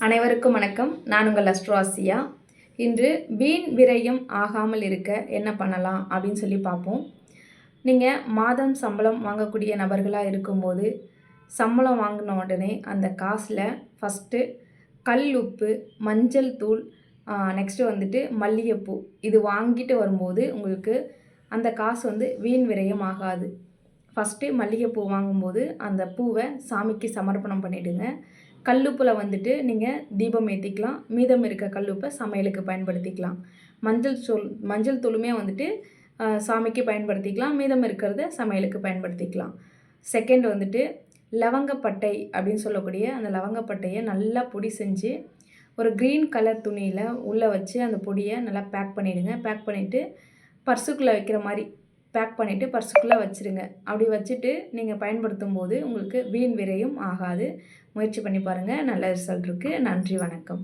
அனைவருக்கும் வணக்கம். நான் உங்கள் அஸ்ட்ரோ ஆசியா. இன்று வீண் விரயம் ஆகாமல் இருக்க என்ன பண்ணலாம் அப்படின்னு சொல்லி பார்ப்போம். நீங்கள் மாதம் சம்பளம் வாங்கக்கூடிய நபர்களாக இருக்கும்போது சம்பளம் வாங்கின உடனே அந்த காசில் ஃபஸ்ட்டு கல் உப்பு, மஞ்சள் தூள், நெக்ஸ்ட்டு வந்துட்டு மல்லிகைப்பூ இது வாங்கிட்டு வரும்போது உங்களுக்கு அந்த காசு வீண் விரயம் ஆகாது. ஃபஸ்ட்டு மல்லிகைப்பூ வாங்கும்போது அந்த பூவை சாமிக்கு சமர்ப்பணம் பண்ணிவிடுங்க. கல்லுப்பில் நீங்கள் தீபம் ஏற்றிக்கலாம். மீதம் இருக்க கல்லுப்பை சமையலுக்கு பயன்படுத்திக்கலாம். மஞ்சள் தூளுமே சாமிக்கு பயன்படுத்திக்கலாம். மீதம் இருக்கிறத சமையலுக்கு பயன்படுத்திக்கலாம். செகண்ட் லவங்கப்பட்டை அப்படின்னு சொல்லக்கூடிய அந்த லவங்கப்பட்டையை நல்லா பொடி செஞ்சு ஒரு க்ரீன் கலர் துணியில் உள்ளே வச்சு அந்த பொடியை நல்லா பேக் பண்ணிவிடுங்க. பேக் பண்ணிவிட்டு பர்சுக்குள்ளே வைக்கிற மாதிரி பேக் பண்ணிவிட்டு பர்சுக்குள்ளே வச்சுருங்க. அப்படி வச்சுட்டு நீங்கள் பயன்படுத்தும் போது உங்களுக்கு வீண் விரயம் ஆகாது. முயற்சி பண்ணி பாருங்கள். நல்ல ரிசல்ட் இருக்குது. நன்றி, வணக்கம்.